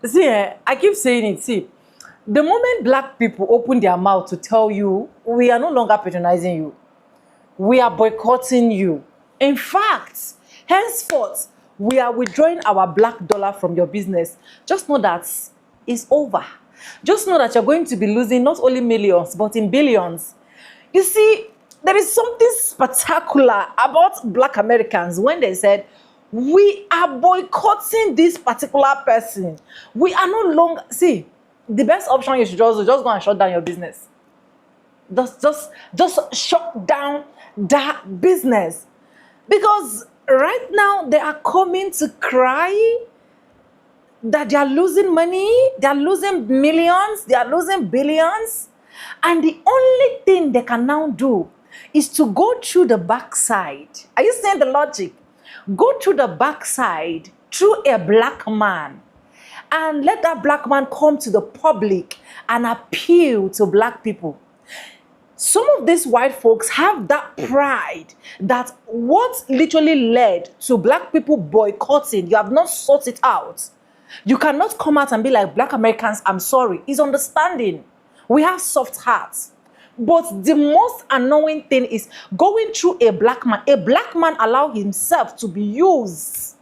See, I keep saying it. See, the moment black people open their mouth to tell you, we are no longer patronizing you, we are boycotting you. In fact, henceforth, we are withdrawing our black dollar from your business. Just know that it's over. Just know that you're going to be losing not only millions, but in billions. You see, there is something spectacular about black Americans when they said, we are boycotting this particular person. We are no longer, see, the best option you should just do, just go and shut down your business. Just shut down that business. Because right now they are coming to cry that they are losing money, they are losing millions, they are losing billions. And the only thing they can now do is to go through the backside. Are you seeing the logic? Go through the backside through a black man and let that black man come to the public and appeal to black people. Some of these white folks have that pride that what literally led to black people boycotting, you have not sorted it out. You cannot come out and be like, black Americans, I'm sorry. It's understanding. We have soft hearts. But the most annoying thing is going through a black man. A black man allow himself to be used.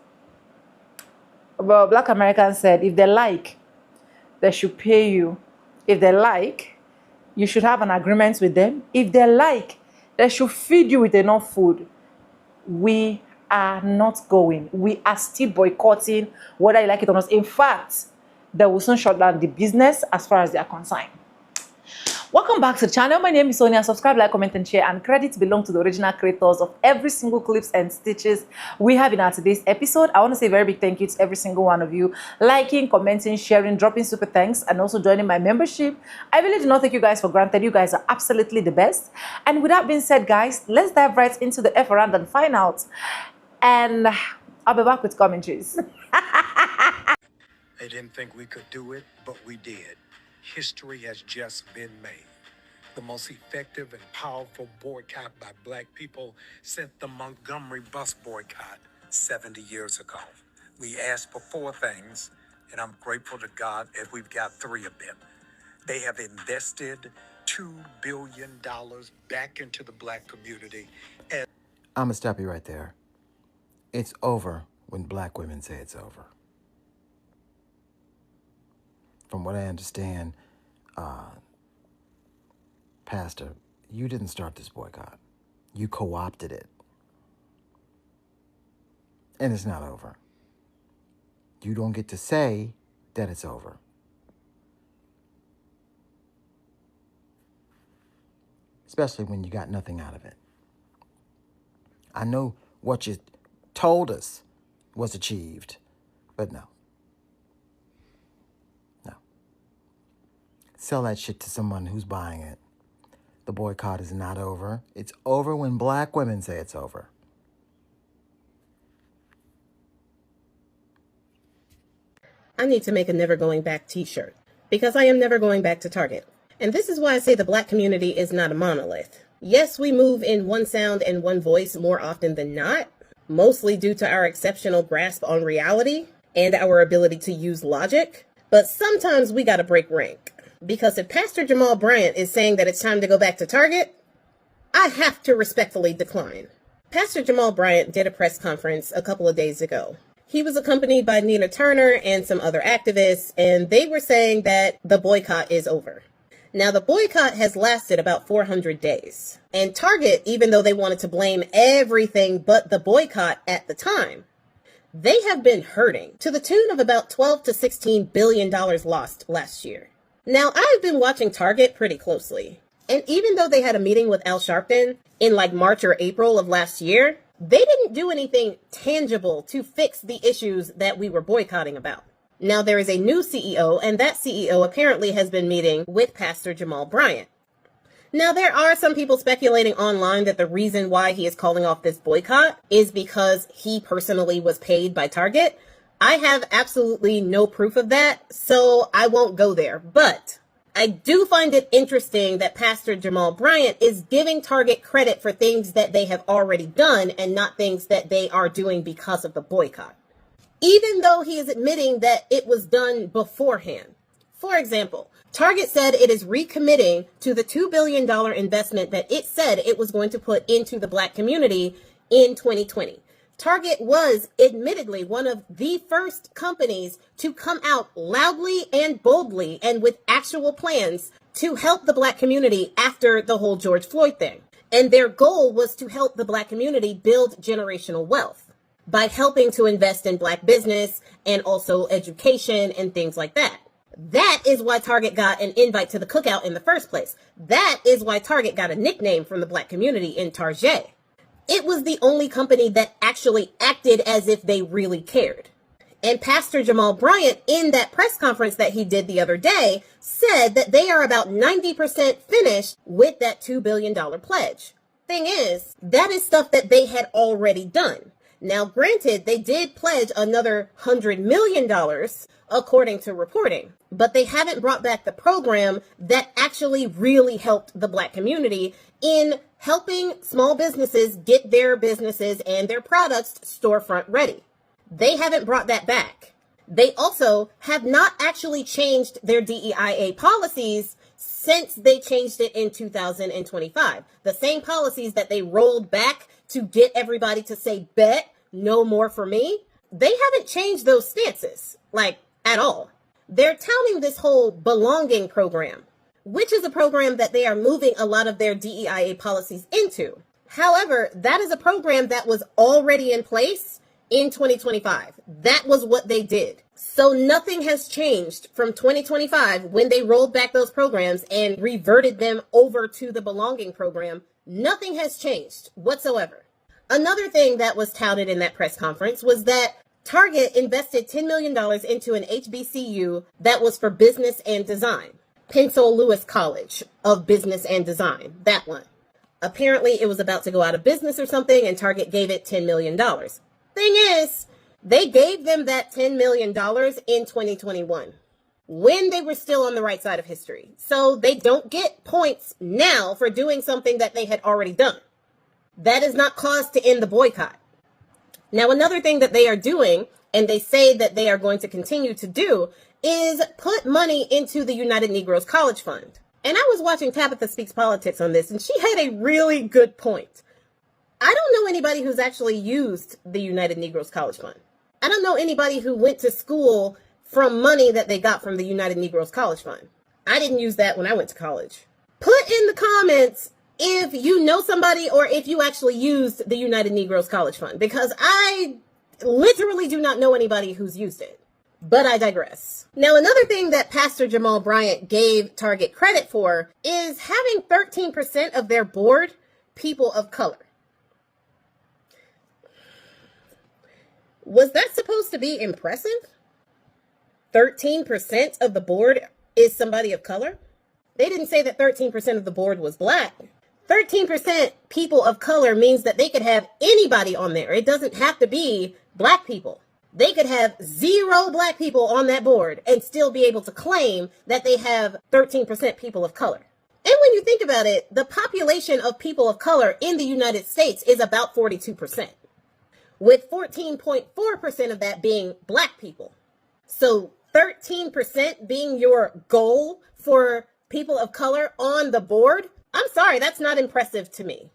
Well, black Americans said, if they like, they should pay you. If they like, you should have an agreement with them. If they like, they should feed you with enough food. We are not going. We are still boycotting, whether you like it or not. In fact, they will soon shut down the business as far as they are concerned. Welcome back to the channel. My name is Sonia. Subscribe, like, comment, and share. And credits belong to the original creators of every single clips and stitches we have in our today's episode. I want to say a very big thank you to every single one of you liking, commenting, sharing, dropping super thanks, and also joining my membership. I really do not take you guys for granted. You guys are absolutely the best. And with that being said, guys, let's dive right into the F around and find out. And I'll be back with commentaries. They didn't think we could do it, but we did. History has just been made. The most effective and powerful boycott by black people since the Montgomery bus boycott 70 years ago. We asked for 4 things, and I'm grateful to God that we've got 3 of them. They have invested $2 billion back into the black community. And I'm going to stop you right there. It's over when black women say it's over. From what I understand, Pastor, you didn't start this boycott. You co-opted it. And it's not over. You don't get to say that it's over. Especially when you got nothing out of it. I know what you told us was achieved, but no. Sell that shit to someone who's buying it. The boycott is not over. It's over when black women say it's over. I need to make a never going back t-shirt because I am never going back to Target. And this is why I say the black community is not a monolith. Yes, we move in one sound and one voice more often than not, mostly due to our exceptional grasp on reality and our ability to use logic. But sometimes we gotta break rank. Because if Pastor Jamal Bryant is saying that it's time to go back to Target, I have to respectfully decline. Pastor Jamal Bryant did a press conference a couple of days ago. He was accompanied by Nina Turner and some other activists, and they were saying that the boycott is over. Now, the boycott has lasted about 400 days. And Target, even though they wanted to blame everything but the boycott at the time, they have been hurting to the tune of about $12 to $16 billion lost last year. Now, I've been watching Target pretty closely, and even though they had a meeting with Al Sharpton in like March or April of last year, They didn't do anything tangible to fix the issues that we were boycotting about. Now there is a new CEO, and that CEO apparently has been meeting with Pastor Jamal Bryant. Now, there are some people speculating online that the reason why he is calling off this boycott is because he personally was paid by Target. I have absolutely no proof of that, so I won't go there. But I do find it interesting that Pastor Jamal Bryant is giving Target credit for things that they have already done and not things that they are doing because of the boycott, even though he is admitting that it was done beforehand. For example, Target said it is recommitting to the $2 billion investment that it said it was going to put into the Black community in 2020. Target was admittedly one of the first companies to come out loudly and boldly and with actual plans to help the Black community after the whole George Floyd thing. And their goal was to help the Black community build generational wealth by helping to invest in Black business and also education and things like that. That is why Target got an invite to the cookout in the first place. That is why Target got a nickname from the Black community in Target. It was the only company that actually acted as if they really cared. And Pastor Jamal Bryant, in that press conference that he did the other day, said that they are about 90% finished with that $2 billion pledge. Thing is, that is stuff that they had already done. Now, granted, they did pledge another $100 million, according to reporting, but they haven't brought back the program that actually really helped the Black community in helping small businesses get their businesses and their products storefront ready. They haven't brought that back. They also have not actually changed their DEIA policies since they changed it in 2025. The same policies that they rolled back to get everybody to say, bet, no more for me. They haven't changed those stances, like, at all. They're touting this whole belonging program, which is a program that they are moving a lot of their DEIA policies into. However, that is a program that was already in place in 2025. That was what they did. So nothing has changed from 2025 when they rolled back those programs and reverted them over to the belonging program. Nothing has changed whatsoever. Another thing that was touted in that press conference was that Target invested $10 million into an HBCU that was for business and design. Pencil Lewis College of Business and Design, that one. Apparently, it was about to go out of business or something, and Target gave it $10 million. Thing is, they gave them that $10 million in 2021, when they were still on the right side of history. So they don't get points now for doing something that they had already done. That is not cause to end the boycott. Now, another thing that they are doing, and they say that they are going to continue to do, is put money into the United Negroes College Fund. And I was watching Tabitha Speaks Politics on this, and she had a really good point. I don't know anybody who's actually used the United Negroes College Fund. I don't know anybody who went to school from money that they got from the United Negroes College Fund. I didn't use that when I went to college. Put in the comments if you know somebody or if you actually used the United Negroes College Fund, because I literally do not know anybody who's used it. But I digress. Now, another thing that Pastor Jamal Bryant gave Target credit for is having 13% of their board people of color. Was that supposed to be impressive? 13% of the board is somebody of color? They didn't say that 13% of the board was Black. 13% people of color means that they could have anybody on there. It doesn't have to be Black people. They could have 0 Black people on that board and still be able to claim that they have 13% people of color. And when you think about it, the population of people of color in the United States is about 42%, with 14.4% of that being Black people. So 13% being your goal for people of color on the board, I'm sorry, that's not impressive to me.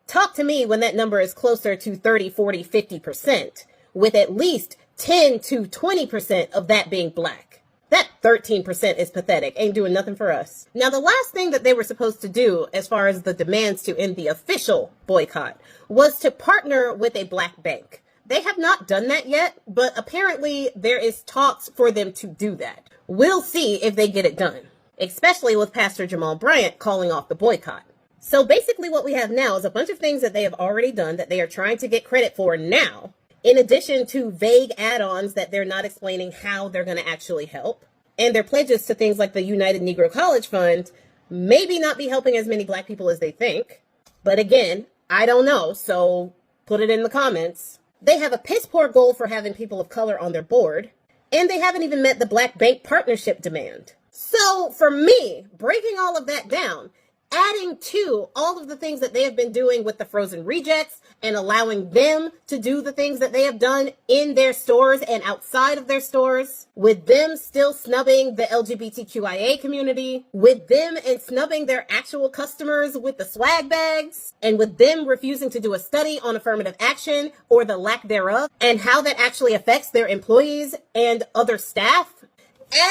Talk to me when that number is closer to 30, 40, 50%, with at least 10 to 20% of that being Black. That 13% is pathetic, ain't doing nothing for us. Now, the last thing that they were supposed to do, as far as the demands to end the official boycott, was to partner with a Black bank. They have not done that yet, but apparently there is talks for them to do that. We'll see if they get it done, especially with Pastor Jamal Bryant calling off the boycott. So basically what we have now is a bunch of things that they have already done that they are trying to get credit for now, in addition to vague add-ons that they're not explaining how they're going to actually help. And their pledges to things like the United Negro College Fund maybe not be helping as many Black people as they think. But again, I don't know, so put it in the comments. They have a piss poor goal for having people of color on their board, and they haven't even met the Black Bank Partnership demand. So for me, breaking all of that down, adding to all of the things that they have been doing with the frozen rejects and allowing them to do the things that they have done in their stores and outside of their stores, with them still snubbing the LGBTQIA community, with them and snubbing their actual customers with the swag bags, and with them refusing to do a study on affirmative action or the lack thereof, and how that actually affects their employees and other staff.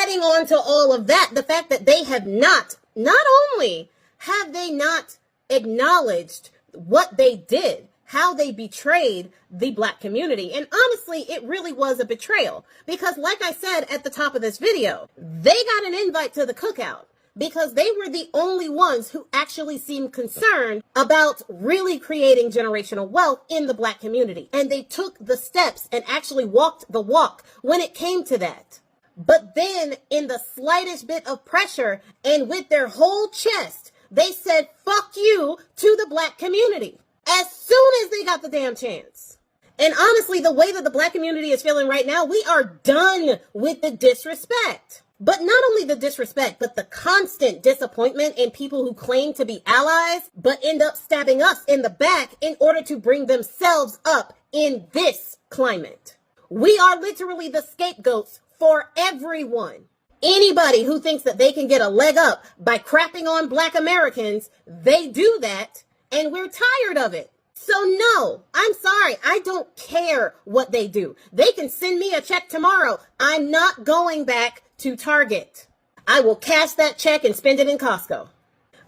Adding on to all of that, the fact that they have not only have they not acknowledged what they did, how they betrayed the Black community? And honestly, it really was a betrayal, because like I said at the top of this video, they got an invite to the cookout because they were the only ones who actually seemed concerned about really creating generational wealth in the Black community. And they took the steps and actually walked the walk when it came to that. But then in the slightest bit of pressure and with their whole chest, they said, fuck you to the Black community as soon as they got the damn chance. And honestly, the way that the Black community is feeling right now, we are done with the disrespect. But not only the disrespect, but the constant disappointment in people who claim to be allies, but end up stabbing us in the back in order to bring themselves up in this climate. We are literally the scapegoats for everyone. Anybody who thinks that they can get a leg up by crapping on Black Americans, they do that, and we're tired of it. So no, I'm sorry, I don't care what they do. They can send me a check tomorrow. I'm not going back to Target. I will cash that check and spend it in Costco.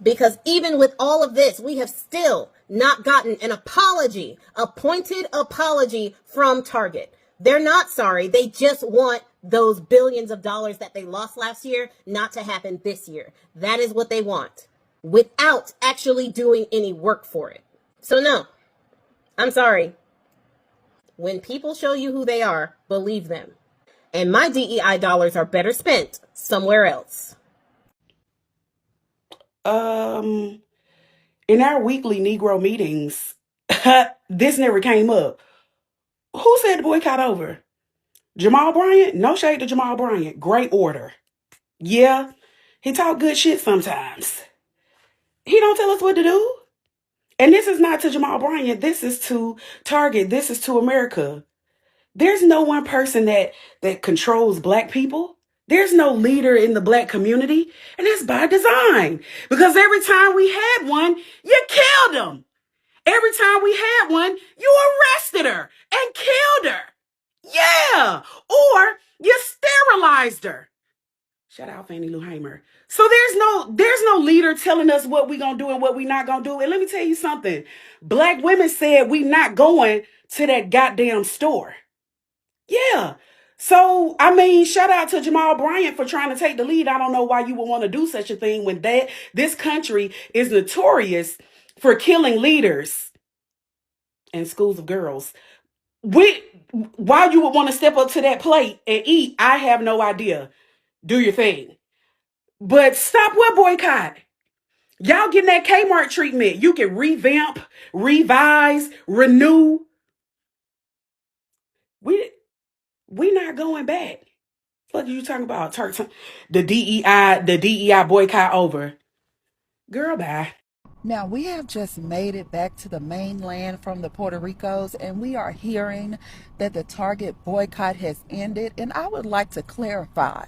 Because even with all of this, we have still not gotten an apology, a pointed apology from Target. They're not sorry, they just want those billions of dollars that they lost last year not to happen this year. That is what they want, without actually doing any work for it. So no, I'm sorry. When people show you who they are, believe them. And my DEI dollars are better spent somewhere else. In our weekly Negro meetings, this never came up. Who said the boycott over? Jamal Bryant? No shade to Jamal Bryant. Great order. Yeah, he talk good shit sometimes. He don't tell us what to do. And this is not to Jamal Bryant. This is to Target. This is to America. There's no one person that controls Black people. There's no leader in the Black community. And that's by design. Because every time we had one, you killed them. Every time we had one, you arrested her and killed her. Yeah. Or you sterilized her. Shout out Fannie Lou Hamer. So there's no leader telling us what we gonna do and what we not gonna do. And let me tell you something. Black women said we not going to that goddamn store. Yeah. So, I mean, shout out to Jamal Bryant for trying to take the lead. I don't know why you would want to do such a thing when this country is notorious for killing leaders and schools of girls. Why you would want to step up to that plate and eat, I have no idea. Do your thing. But stop what boycott? Y'all getting that Kmart treatment. You can revamp, revise, renew. We not going back. What are you talking about? The DEI boycott over. Girl, bye. Now, we have just made it back to the mainland from the Puerto Ricos, and we are hearing that the Target boycott has ended. And I would like to clarify,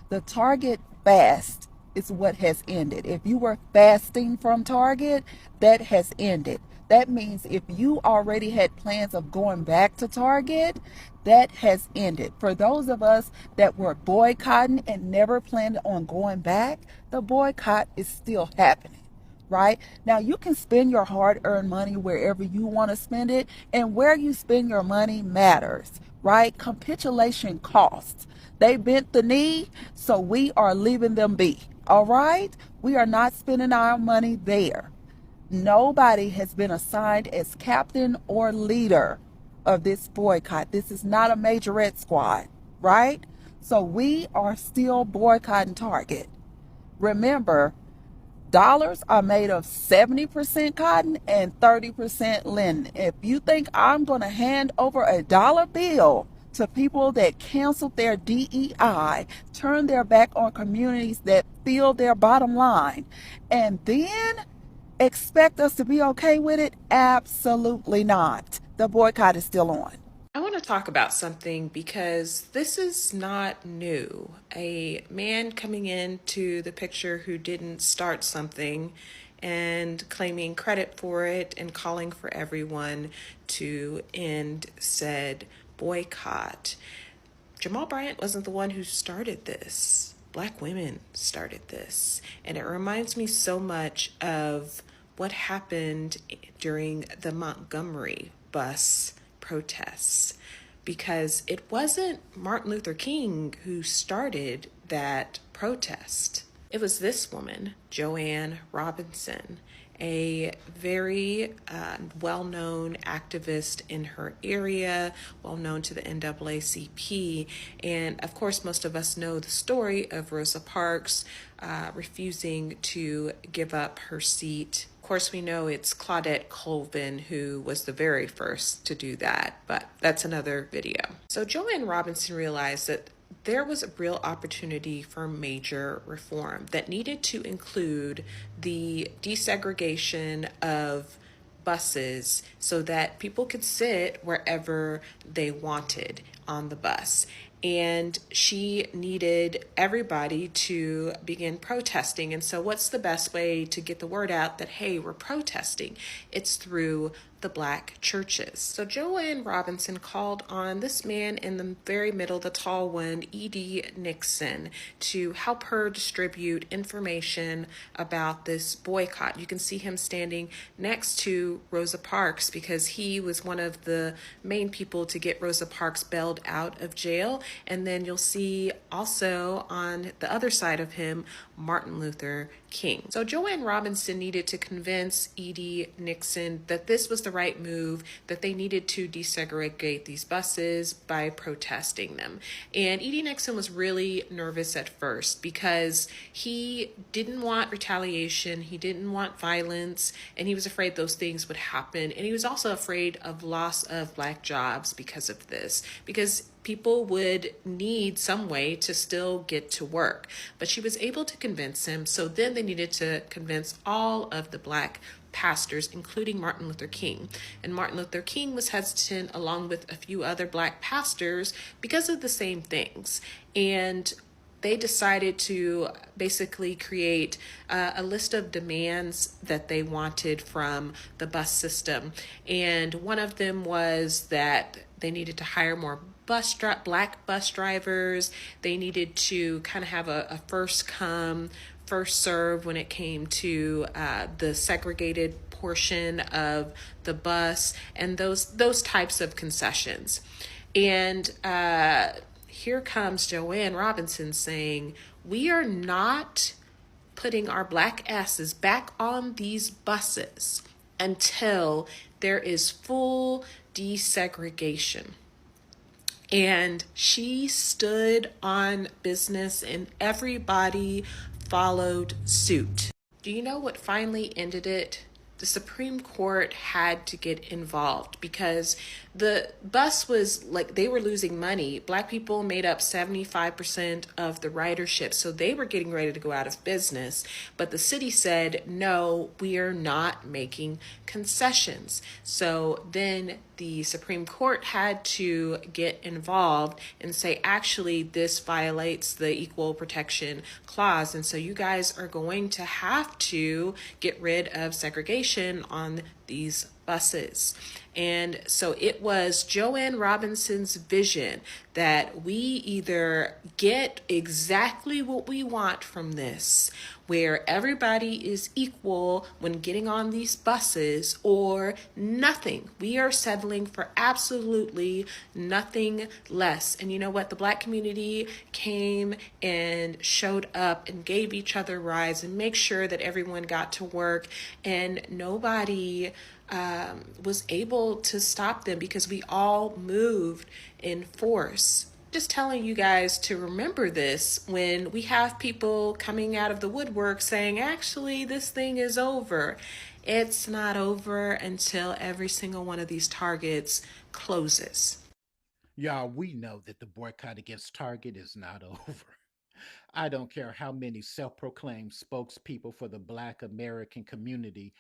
the Target fast is what has ended. If you were fasting from Target, that has ended. That means if you already had plans of going back to Target, that has ended. For those of us that were boycotting and never planned on going back, the boycott is still happening. Right? Now, you can spend your hard-earned money wherever you want to spend it, and where you spend your money matters, right? Capitulation costs. They bent the knee, so we are leaving them be, all right? We are not spending our money there. Nobody has been assigned as captain or leader of this boycott. This is not a majorette squad, right? So we are still boycotting Target. Remember, dollars are made of 70% cotton and 30% linen. If you think I'm going to hand over a dollar bill to people that canceled their DEI, turn their back on communities that feel their bottom line, and then expect us to be okay with it? Absolutely not. The boycott is still on. I want to talk about something because this is not new. A man coming into the picture who didn't start something and claiming credit for it and calling for everyone to end said boycott. Jamal Bryant wasn't the one who started this. Black women started this. And it reminds me so much of what happened during the Montgomery bus protests, because it wasn't Martin Luther King who started that protest. It was this woman, Joanne Robinson, a very well-known activist in her area, well-known to the NAACP. And of course, most of us know the story of Rosa Parks refusing to give up her seat. Of course, we know it's Claudette Colvin who was the very first to do that, but that's another video. So Joanne Robinson realized that there was a real opportunity for major reform that needed to include the desegregation of buses so that people could sit wherever they wanted on the bus. And she needed everybody to begin protesting. And so what's the best way to get the word out that, hey, we're protesting? It's through the Black churches. So Joanne Robinson called on this man in the very middle, the tall one, E.D. Nixon, to help her distribute information about this boycott. You can see him standing next to Rosa Parks because he was one of the main people to get Rosa Parks bailed out of jail. And then you'll see also on the other side of him, Martin Luther King. So Joanne Robinson needed to convince E.D. Nixon that this was the right move, that they needed to desegregate these buses by protesting them. And E.D. Nixon was really nervous at first because he didn't want retaliation, he didn't want violence, and he was afraid those things would happen. And he was also afraid of loss of Black jobs because of this, because people would need some way to still get to work. But she was able to convince him. So then they needed to convince all of the Black pastors, including Martin Luther King. And Martin Luther King was hesitant, along with a few other Black pastors, because of the same things. And they decided to basically create a list of demands that they wanted from the bus system. And one of them was that they needed to hire more Black bus drivers. They needed to kind of have a first come, first serve when it came to the segregated portion of the bus and those types of concessions. And here comes Joanne Robinson saying, we are not putting our Black asses back on these buses until there is full desegregation. And she stood on business and everybody followed suit. Do you know what finally ended it? The Supreme Court had to get involved because the bus was like, they were losing money. Black people made up 75% of the ridership, so they were getting ready to go out of business. But the city said, no, we are not making concessions. So then the Supreme Court had to get involved and say, actually, this violates the Equal Protection Clause. And so you guys are going to have to get rid of segregation on these buses. And so it was Joanne Robinson's vision that we either get exactly what we want from this, where everybody is equal when getting on these buses, or nothing. We are settling for absolutely nothing less. And you know what? The Black community came and showed up and gave each other rides and make sure that everyone got to work, and nobody was able to stop them because we all moved in force. Just telling you guys to remember this when we have people coming out of the woodwork saying, actually, this thing is over. It's not over until every single one of these targets closes. Y'all, we know that the boycott against Target is not over. I don't care how many self proclaimed spokespeople for the Black American community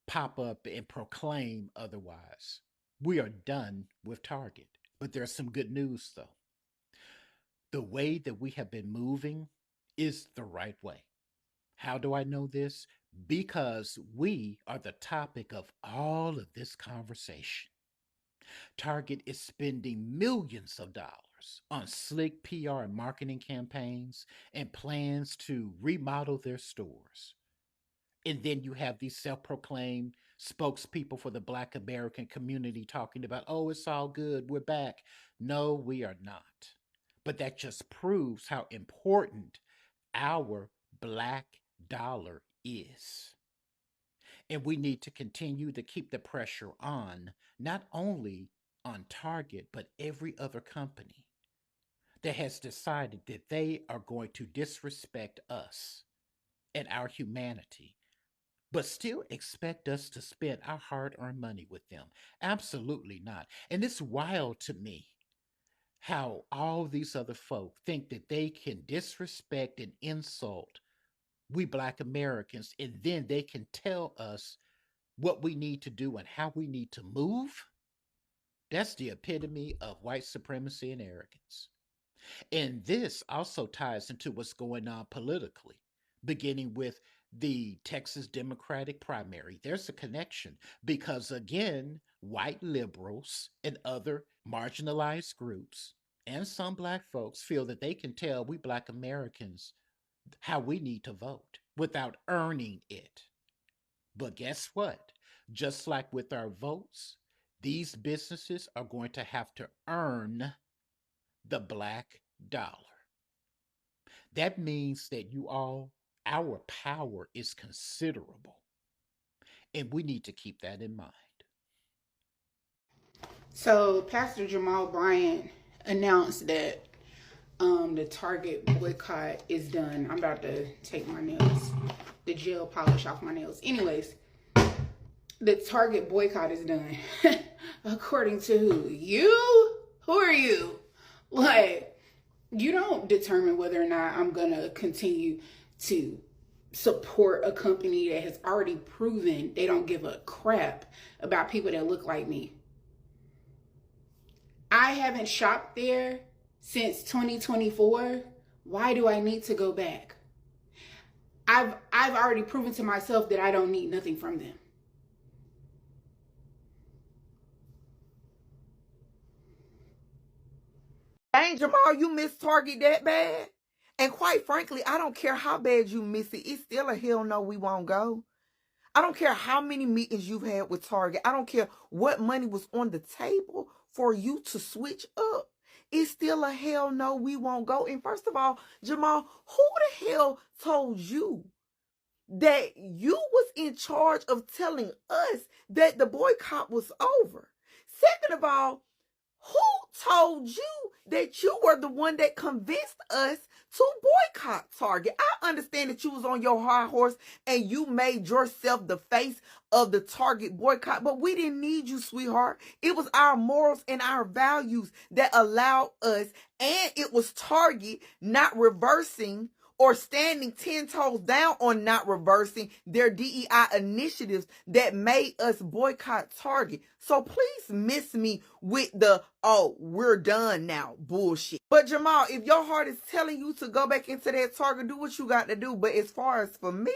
pop up and proclaim otherwise. We are done with Target. But there's some good news, though. The way that we have been moving is the right way. How do I know this? Because we are the topic of all of this conversation. Target is spending millions of dollars on slick PR and marketing campaigns and plans to remodel their stores. And then you have these self proclaimed spokespeople for the Black American community talking about, oh, it's all good, we're back. No, we are not. But that just proves how important our Black dollar is. And we need to continue to keep the pressure on, not only on Target, but every other company that has decided that they are going to disrespect us and our humanity, but still expect us to spend our hard-earned money with them. Absolutely not. And it's wild to me how all these other folk think that they can disrespect and insult we Black Americans, and then they can tell us what we need to do and how we need to move. That's the epitome of white supremacy and arrogance. And this also ties into what's going on politically, beginning with the Texas Democratic primary. There's a connection because, again, white liberals and other marginalized groups and some Black folks feel that they can tell we Black Americans how we need to vote without earning it. But guess what? Just like with our votes, these businesses are going to have to earn the Black dollar. That means that our power is considerable, and we need to keep that in mind. So Pastor Jamal Bryant announced that the Target boycott is done. I'm about to take the gel polish off my nails. Anyways, the Target boycott is done. According to who? You? Who are you? Like, you don't determine whether or not I'm going to continue to support a company that has already proven they don't give a crap about people that look like me. I haven't shopped there since 2024. Why do I need to go back? I've already proven to myself that I don't need nothing from them. Dang, Jamal, you miss Target that bad? And quite frankly, I don't care how bad you miss it. It's still a hell no, we won't go. I don't care how many meetings you've had with Target. I don't care what money was on the table for you to switch up. It's still a hell no, we won't go. And first of all, Jamal, who the hell told you that you was in charge of telling us that the boycott was over? Second of all, who told you that you were the one that convinced us to boycott Target? I understand that you was on your high horse and you made yourself the face of the Target boycott, but we didn't need you, sweetheart. It was our morals and our values that allowed us, and it was Target not reversing or standing 10 toes down on not reversing their DEI initiatives that made us boycott Target. So please miss me with the, oh, we're done now bullshit. But Jamal, if your heart is telling you to go back into that Target, do what you got to do. But as far as for me,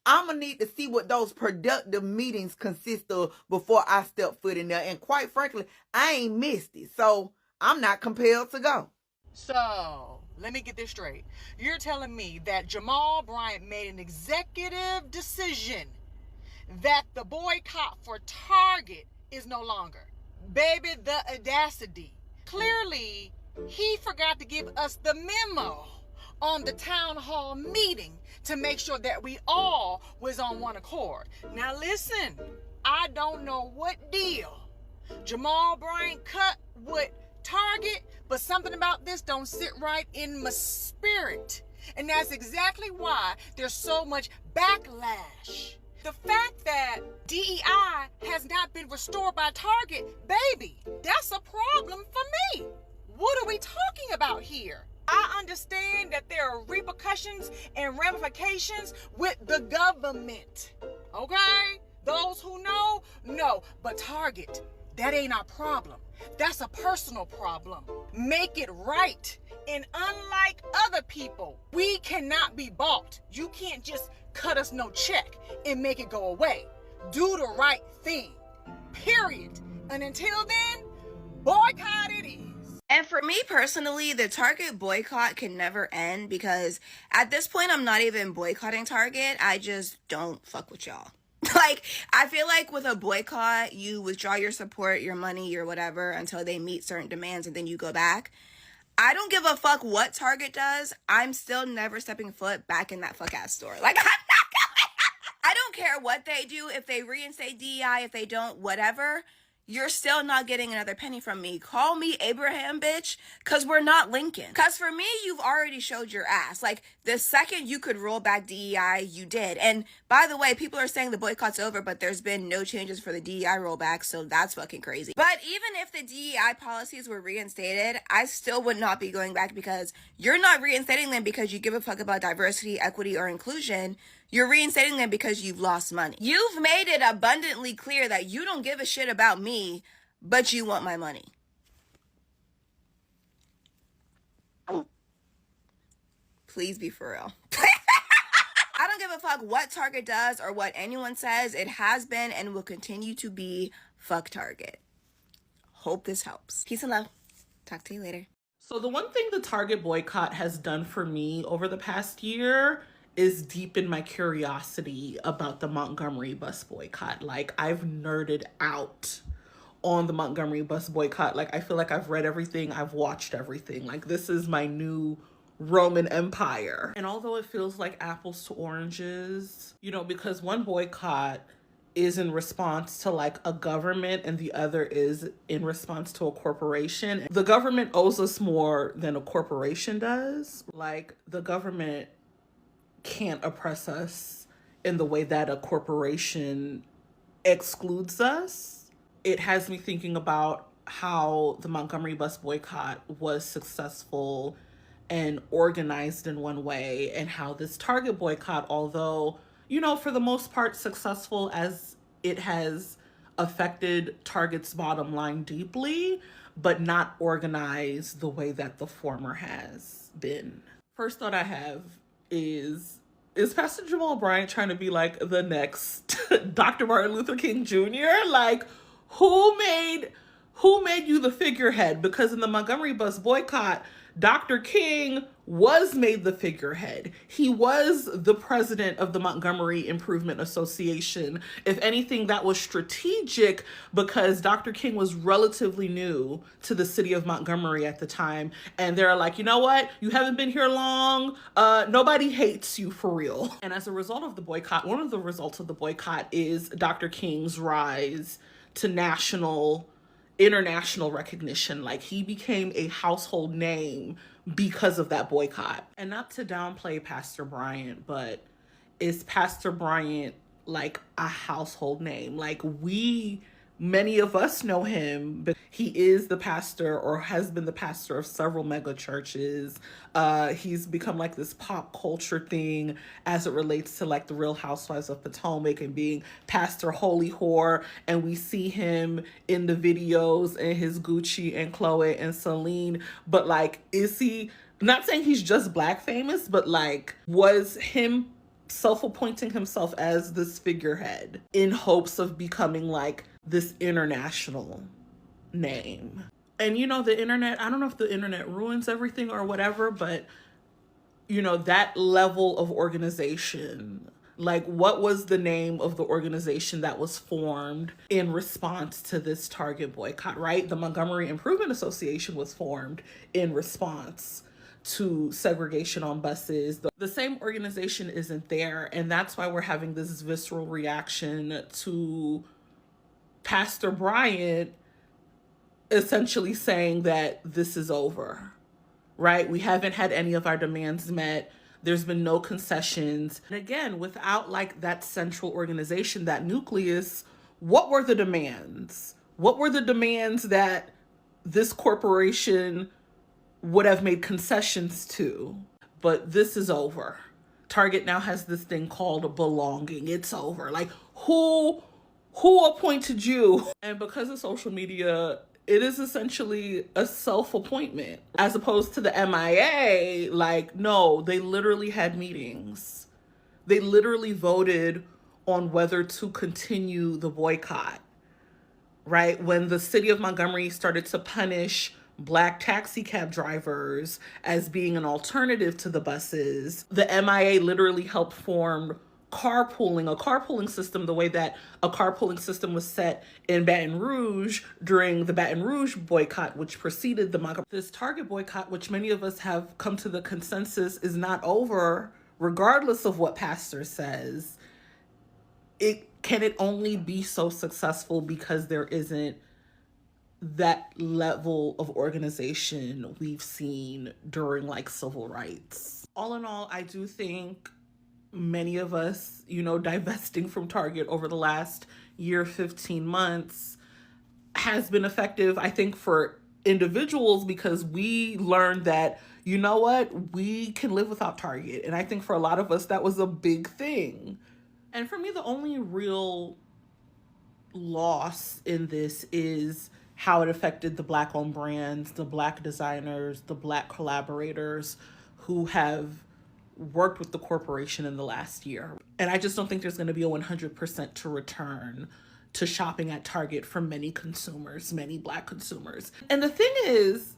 I'm going to need to see what those productive meetings consist of before I step foot in there. And quite frankly, I ain't missed it. So I'm not compelled to go. So, let me get this straight. You're telling me that Jamal Bryant made an executive decision that the boycott for Target is no longer. Baby, the audacity. Clearly, he forgot to give us the memo on the town hall meeting to make sure that we all was on one accord. Now listen, I don't know what deal Jamal Bryant cut with Target, but something about this don't sit right in my spirit. And that's exactly why there's so much backlash. The fact that DEI has not been restored by Target, baby, that's a problem for me. What are we talking about here? I understand that there are repercussions and ramifications with the government, okay? Those who know. But Target, that ain't our problem. That's a personal problem. Make it right. And unlike other people, we cannot be bought. You can't just cut us no check and make it go away. Do the right thing. Period. And until then, boycott it is. And for me personally, the Target boycott can never end because at this point, I'm not even boycotting Target. I just don't fuck with y'all. Like, I feel like with a boycott, you withdraw your support, your money, your whatever until they meet certain demands and then you go back. I don't give a fuck what Target does. I'm still never stepping foot back in that fuck ass store. Like, I'm not going. I don't care what they do. If they reinstate DEI, if they don't, whatever. You're still not getting another penny from me. Call me Abraham, bitch, because we're not Lincoln. Because for me, you've already showed your ass. Like, the second you could roll back DEI, you did. And by the way, people are saying the boycott's over, but there's been no changes for the DEI rollback, so that's fucking crazy. But even if the DEI policies were reinstated, I still would not be going back because you're not reinstating them because you give a fuck about diversity, equity, or inclusion. You're reinstating them because you've lost money. You've made it abundantly clear that you don't give a shit about me, but you want my money. Please be for real. I don't give a fuck what Target does or what anyone says. It has been and will continue to be fuck Target. Hope this helps. Peace and love. Talk to you later. So the one thing the Target boycott has done for me over the past year is deepen my curiosity about the Montgomery bus boycott. Like, I've nerded out on the Montgomery bus boycott. Like, I feel like I've read everything, I've watched everything. Like, this is my new Roman Empire. And although it feels like apples to oranges, you know, because one boycott is in response to like a government and the other is in response to a corporation. The government owes us more than a corporation does. Like, the government can't oppress us in the way that a corporation excludes us. It has me thinking about how the Montgomery bus boycott was successful and organized in one way, and how this Target boycott, although, you know, for the most part successful as it has affected Target's bottom line deeply, but not organized the way that the former has been. First thought I have is Pastor Jamal Bryant trying to be like the next Dr. Martin Luther King Jr.? Like, who made you the figurehead? Because in the Montgomery bus boycott, Dr. King was made the figurehead. He was the president of the Montgomery Improvement Association. If anything, that was strategic because Dr. King was relatively new to the city of Montgomery at the time. And they're like, you know what? You haven't been here long. Nobody hates you for real. And as a result of the boycott, one of the results of the boycott is Dr. King's rise to international recognition. Like, he became a household name because of that boycott. And not to downplay Pastor Bryant, but is Pastor Bryant like a household name? Like, many of us know him, but he is the pastor or has been the pastor of several mega churches. He's become like this pop culture thing as it relates to like the Real Housewives of Potomac and being Pastor Holy Whore. And we see him in the videos and his Gucci and Chloe and Celine. But like, is he, not saying he's just Black famous, but like, was him self-appointing himself as this figurehead in hopes of becoming like this international name? And the internet, I don't know if the internet ruins everything or whatever, but that level of organization, like what was the name of the organization that was formed in response to this Target boycott, right? The Montgomery Improvement Association was formed in response to segregation on buses. The same organization isn't there, and that's why we're having this visceral reaction to Pastor Bryant essentially saying that this is over, right? We haven't had any of our demands met. There's been no concessions. And again, without like that central organization, that nucleus, what were the demands? What were the demands that this corporation would have made concessions to? But this is over. Target now has this thing called belonging. It's over. Like, who appointed you? And because of social media, it is essentially a self-appointment as opposed to the MIA. Like, no, they literally had meetings. They literally voted on whether to continue the boycott, right? When the city of Montgomery started to punish Black taxi cab drivers as being an alternative to the buses, the MIA literally helped form a carpooling system, the way that a carpooling system was set in Baton Rouge during the Baton Rouge boycott, which preceded the Montgomery. This Target boycott, which many of us have come to the consensus is not over, regardless of what pastor says, can it only be so successful because there isn't that level of organization we've seen during like civil rights. All in all, I do think many of us, divesting from Target over the last year, 15 months has been effective, I think, for individuals, because we learned that, you know what, we can live without Target. And I think for a lot of us, that was a big thing. And for me, the only real loss in this is how it affected the Black-owned brands, the Black designers, the Black collaborators who have worked with the corporation in the last year. And I just don't think there's going to be a 100% to return to shopping at Target for many consumers, many Black consumers. And the thing is,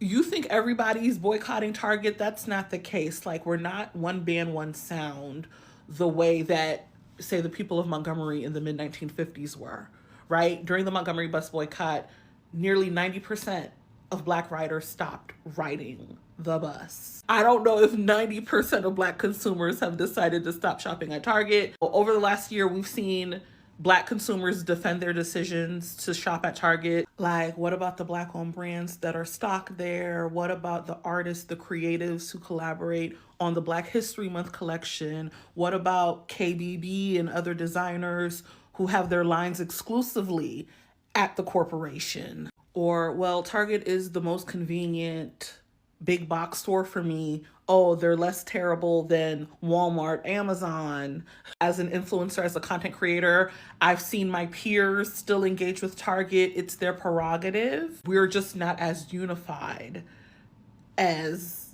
you think everybody's boycotting Target? That's not the case. Like, we're not one band, one sound the way that, say, the people of Montgomery in the mid-1950s were, right? During the Montgomery bus boycott, nearly 90% of Black riders stopped riding the bus. I don't know if 90% of Black consumers have decided to stop shopping at Target. Over the last year, we've seen Black consumers defend their decisions to shop at Target. Like, what about the Black-owned brands that are stocked there? What about the artists, the creatives who collaborate on the Black History Month collection? What about KBB and other designers who have their lines exclusively at the corporation? Or, well, Target is the most convenient big box store for me. Oh, they're less terrible than Walmart, Amazon. As an influencer, as a content creator, I've seen my peers still engage with Target. It's their prerogative. We're just not as unified as,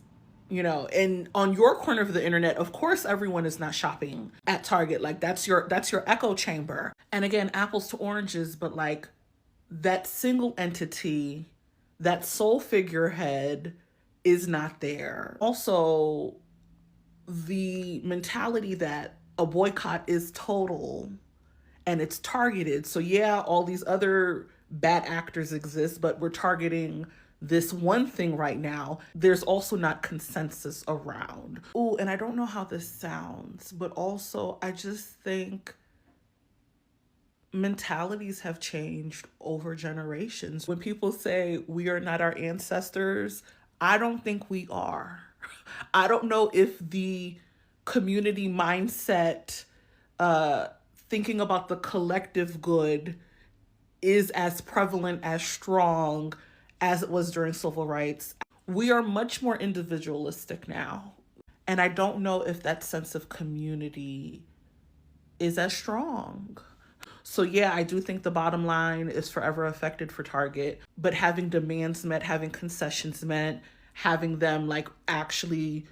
and on your corner of the internet, of course, everyone is not shopping at Target. Like, that's your echo chamber. And again, apples to oranges, but like that single entity, that sole figurehead is not there. Also, the mentality that a boycott is total and it's targeted. So yeah, all these other bad actors exist, but we're targeting this one thing right now. There's also not consensus around. Ooh, and I don't know how this sounds, but also I just think mentalities have changed over generations. When people say we are not our ancestors, I don't think we are. I don't know if the community mindset, thinking about the collective good, is as prevalent, as strong as it was during civil rights. We are much more individualistic now. And I don't know if that sense of community is as strong. So yeah, I do think the bottom line is forever affected for Target, but having demands met, having concessions met, having them like actually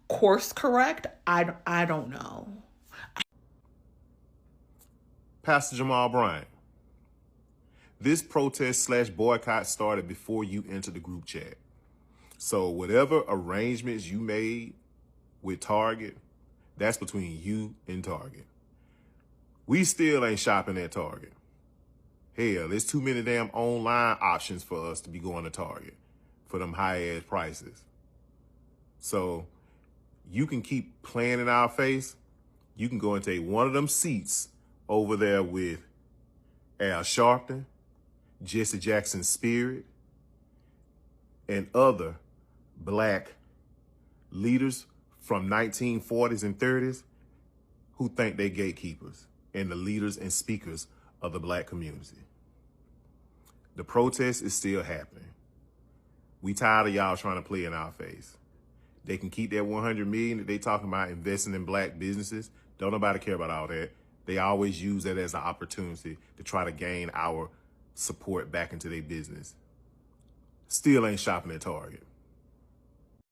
course correct, I don't know. Pastor Jamal Bryant, This protest slash boycott started before you entered the group chat. So whatever arrangements you made with Target, that's between you and Target. We still ain't shopping at Target. Hell, there's too many damn online options for us to be going to Target for them high-ass prices. So you can keep playing in our face. You can go and take one of them seats over there with Al Sharpton, Jesse Jackson Spirit, and other black leaders from 1940s and 30s who think they gatekeepers and the leaders and speakers of the black community. The protest is still happening. We tired of y'all trying to play in our face. They can keep that $100 million that they talking about investing in black businesses. Don't nobody care about all that. They always use that as an opportunity to try to gain our support back into their business. Still ain't shopping at Target.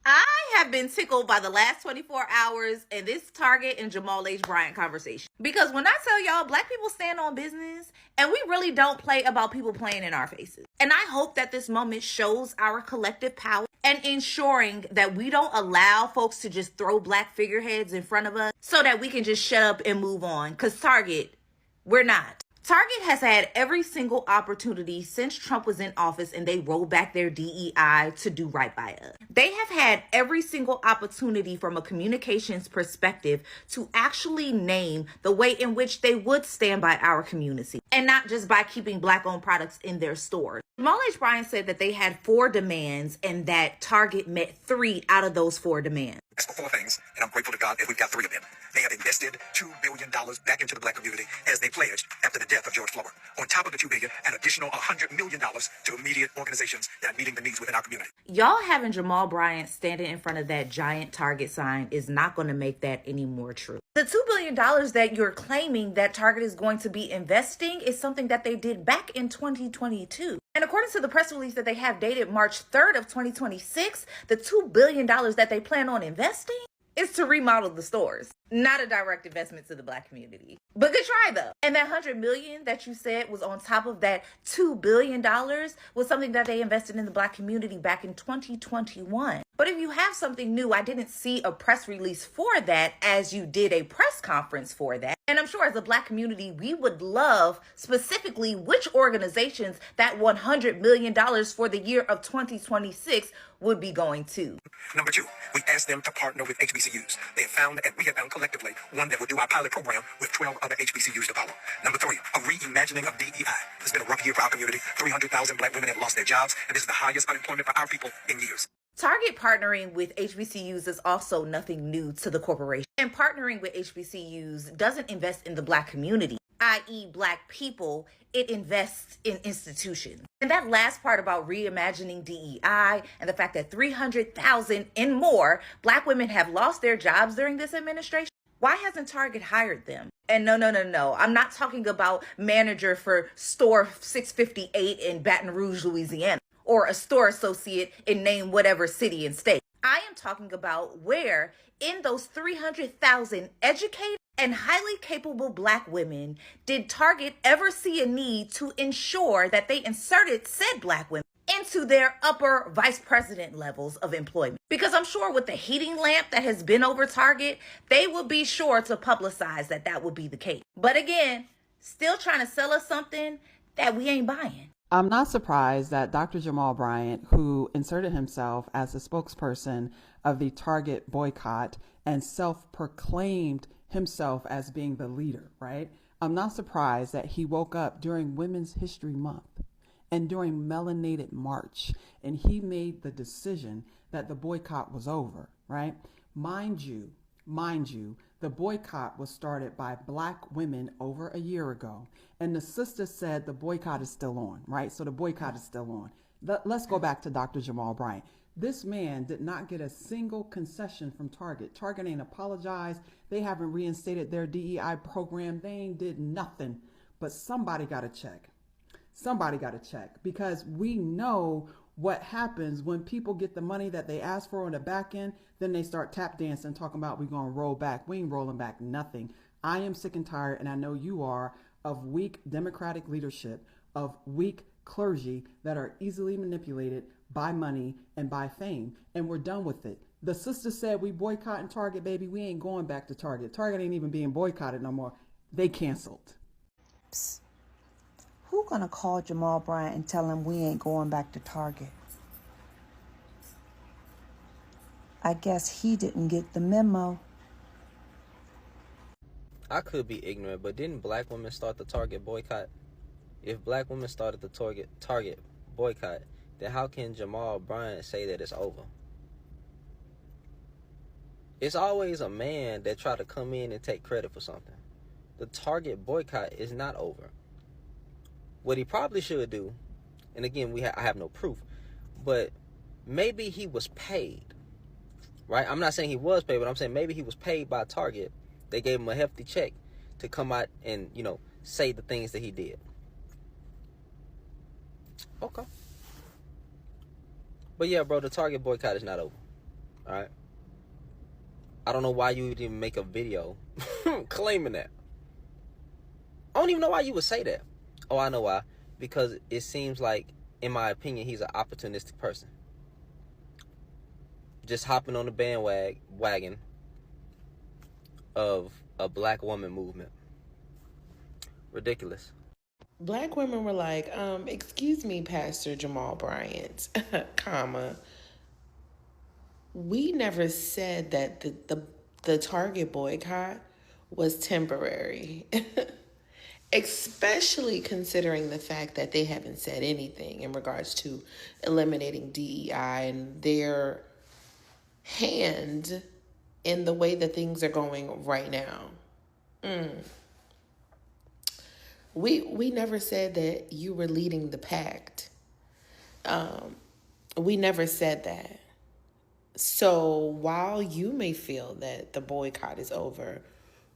I have been tickled by the last 24 hours and this Target and Jamal H. Bryant conversation. Because when I tell y'all, black people stand on business and we really don't play about people playing in our faces. And I hope that this moment shows our collective power and ensuring that we don't allow folks to just throw black figureheads in front of us so that we can just shut up and move on. Because Target, we're not. Target has had every single opportunity since Trump was in office and they rolled back their DEI to do right by us. They have had every single opportunity from a communications perspective to actually name the way in which they would stand by our community and not just by keeping black-owned products in their stores. Jamal H. Bryant said that they had 4 demands and that Target met 3 out of those 4 demands. Asked for 4 things, and I'm grateful to God that we've got 3 of them. They have invested $2 billion back into the black community as they pledged after the death of George Floyd. On top of the $2 billion, an additional $100 million to immediate organizations that are meeting the needs within our community. Y'all having Jamal Bryant standing in front of that giant Target sign is not going to make that any more true. The $2 billion that you're claiming that Target is going to be investing is something that they did back in 2022. And according to the press release that they have dated March 3rd of 2026, the $2 billion that they plan on investing is to remodel the stores, not a direct investment to the black community. But good try though. And that $100 million that you said was on top of that $2 billion was something that they invested in the black community back in 2021. But if you have something new, I didn't see a press release for that as you did a press conference for that. And I'm sure as a black community, we would love specifically which organizations that $100 million for the year of 2026 would be going to. Number 2, we asked them to partner with HBCUs. They have found, and we have found collectively, one that would do our pilot program with 12 other HBCUs to follow. Number 3, a reimagining of DEI. It's been a rough year for our community. 300,000 black women have lost their jobs, and this is the highest unemployment for our people in years. Target partnering with HBCUs is also nothing new to the corporation. And partnering with HBCUs doesn't invest in the black community, i.e. black people, it invests in institutions. And that last part about reimagining DEI and the fact that 300,000 and more black women have lost their jobs during this administration, why hasn't Target hired them? And no. I'm not talking about manager for store 658 in Baton Rouge, Louisiana, or a store associate in name whatever city and state. I am talking about where in those 300,000 educated and highly capable black women did Target ever see a need to ensure that they inserted said black women into their upper vice president levels of employment? Because I'm sure with the heating lamp that has been over Target, they will be sure to publicize that that would be the case. But again, still trying to sell us something that we ain't buying. I'm not surprised that Dr. Jamal Bryant, who inserted himself as the spokesperson of the Target boycott and self-proclaimed himself as being the leader, right? I'm not surprised that he woke up during Women's History Month and during Melanated March, and he made the decision that the boycott was over, right? Mind you, the boycott was started by black women over a year ago, and the sister said the boycott is still on, right? So the boycott is still on. Let's go back to Dr. Jamal Bryant. This man did not get a single concession from Target. Target ain't apologized. They haven't reinstated their DEI program. They ain't did nothing. But somebody got to check. Somebody got to check, because we know what happens when people get the money that they ask for on the back end. Then they start tap dancing, talking about we're going to roll back. We ain't rolling back nothing. I am sick and tired, and I know you are, of weak Democratic leadership of weak clergy that are easily manipulated by money and by fame, and we're done with it. The sister said we boycotting Target, baby. We ain't going back to Target. Target ain't even being boycotted no more. They canceled. Psst. Who gonna call Jamal Bryant and tell him we ain't going back to Target? I guess he didn't get the memo. I could be ignorant, but didn't black women start the Target boycott? If black women started the Target boycott, then how can Jamal Bryant say that it's over? It's always a man that try to come in and take credit for something. The Target boycott is not over. What he probably should do, and again, I have no proof, but maybe he was paid, right? I'm not saying he was paid, but I'm saying maybe he was paid by Target. They gave him a hefty check to come out and, say the things that he did. Okay. But yeah, bro, the Target boycott is not over. All right? I don't know why you would even make a video claiming that. I don't even know why you would say that. Oh, I know why. Because it seems like, in my opinion, he's an opportunistic person. Just hopping on the bandwagon of a black woman movement. Ridiculous. Black women were like, excuse me, Pastor Jamal Bryant, comma. We never said that the Target boycott was temporary. Especially considering the fact that they haven't said anything in regards to eliminating DEI and their hand in the way that things are going right now. We never said that you were leading the pact. We never said that. So while you may feel that the boycott is over,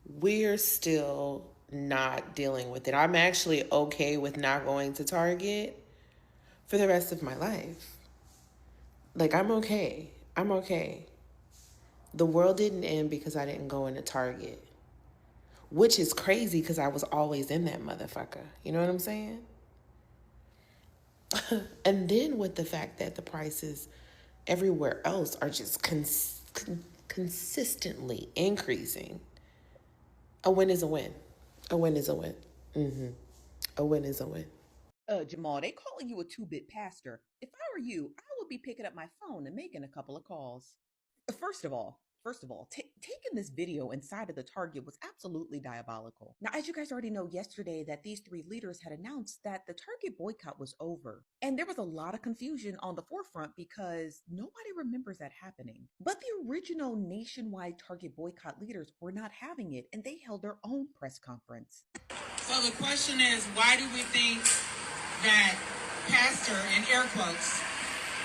we're still not dealing with it. I'm actually okay with not going to Target for the rest of my life. Like, I'm okay. I'm okay. The world didn't end because I didn't go into Target, which is crazy because I was always in that motherfucker. You know what I'm saying? And then with the fact that the prices everywhere else are just consistently increasing, a win is a win. A win is a win. A win is a win. Jamal, they calling you a two-bit pastor. If I were you, I would be picking up my phone and making a couple of calls. First of all, taking this video inside of the Target was absolutely diabolical. Now, as you guys already know, yesterday that these three leaders had announced that the Target boycott was over. And there was a lot of confusion on the forefront because nobody remembers that happening. But the original nationwide Target boycott leaders were not having it, and they held their own press conference. So the question is, why do we think that Pastor, in air quotes,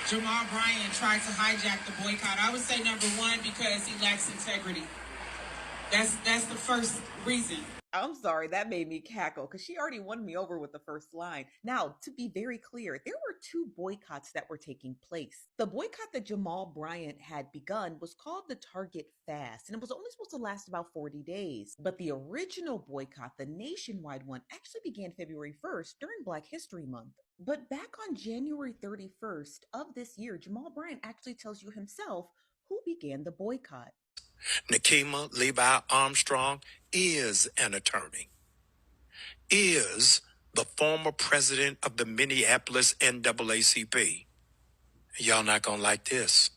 Jamal Bryant tried to hijack the boycott? I would say number one, because he lacks integrity. That's the first reason. I'm sorry, that made me cackle because she already won me over with the first line. Now, to be very clear, there were two boycotts that were taking place. The boycott that Jamal Bryant had begun was called the Target Fast, and it was only supposed to last about 40 days. But the original boycott, the nationwide one, actually began February 1st during Black History Month. But back on January 31st of this year, Jamal Bryant actually tells you himself who began the boycott. Nikema Levi Armstrong is an attorney, is the former president of the Minneapolis NAACP. Y'all not gonna like this,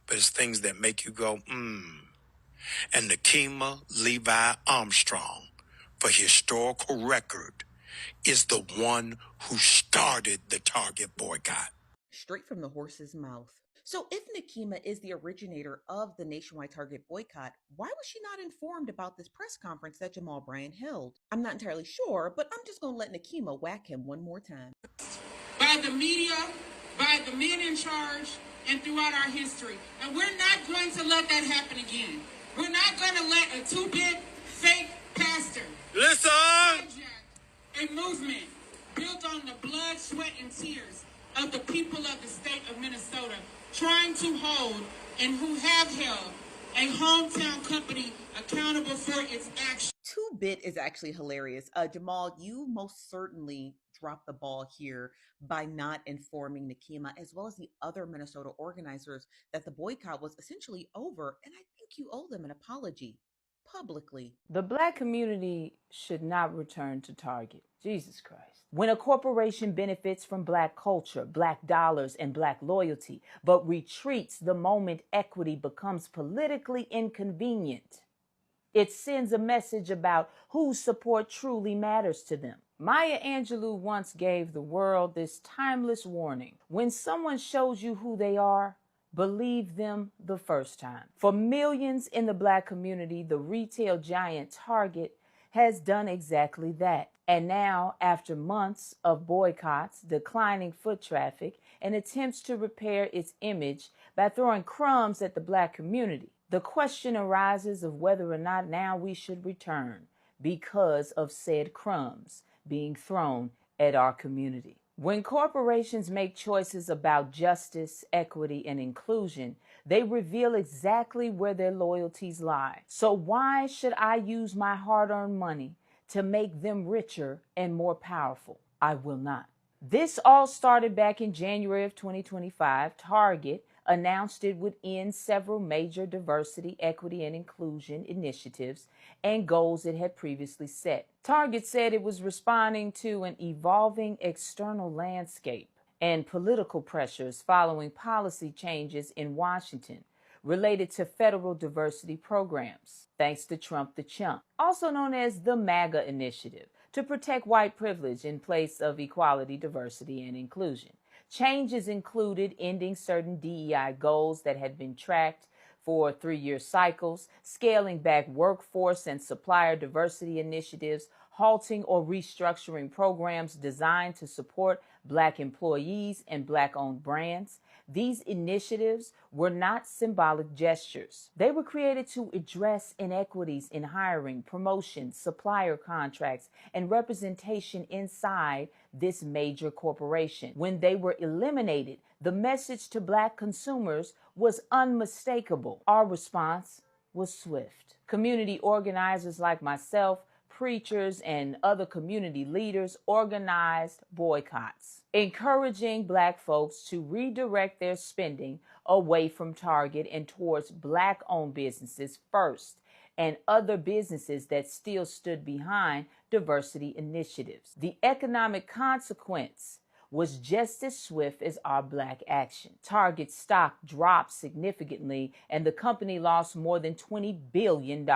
but it's things that make you go, And Nikema Levi Armstrong, for historical record, is the one who started the Target boycott. Straight from the horse's mouth. So if Nikema is the originator of the nationwide Target boycott, why was she not informed about this press conference that Jamal Bryant held? I'm not entirely sure, but I'm just going to let Nikema whack him one more time. By the media, by the men in charge, and throughout our history. And we're not going to let that happen again. We're not going to let a two-bit fake pastor hijack a movement built on the blood, sweat, and tears of the people of the state of Minnesota, trying to hold and who have held a hometown company accountable for its actions. Two-bit is actually hilarious. Jamal, you most certainly dropped the ball here by not informing Nakima as well as the other Minnesota organizers that the boycott was essentially over. And I think you owe them an apology publicly. The Black community should not return to Target. Jesus Christ. When a corporation benefits from Black culture, Black dollars, and Black loyalty, but retreats the moment equity becomes politically inconvenient, it sends a message about whose support truly matters to them. Maya Angelou once gave the world this timeless warning: when someone shows you who they are, believe them the first time. For millions in the Black community, the retail giant Target has done exactly that. And now, after months of boycotts, declining foot traffic, and attempts to repair its image by throwing crumbs at the Black community, the question arises of whether or not now we should return because of said crumbs being thrown at our community. When corporations make choices about justice, equity, and inclusion, they reveal exactly where their loyalties lie. So why should I use my hard-earned money to make them richer and more powerful? I will not. This all started back in January of 2025. Target announced it would end several major diversity, equity, and inclusion initiatives and goals it had previously set. Target said it was responding to an evolving external landscape and political pressures following policy changes in Washington related to federal diversity programs, thanks to Trump the Chump, also known as the MAGA Initiative, to protect white privilege in place of equality, diversity, and inclusion. Changes included ending certain DEI goals that had been tracked for 3-year cycles, scaling back workforce and supplier diversity initiatives, halting or restructuring programs designed to support Black employees and Black-owned brands. These initiatives were not symbolic gestures. They were created to address inequities in hiring, promotion, supplier contracts, and representation inside this major corporation. When they were eliminated, the message to Black consumers was unmistakable. Our response was swift. Community organizers like myself, preachers, and other community leaders organized boycotts, encouraging Black folks to redirect their spending away from Target and towards Black-owned businesses first, and other businesses that still stood behind diversity initiatives. The economic consequence was just as swift as our Black action. Target stock dropped significantly, and the company lost more than $20 billion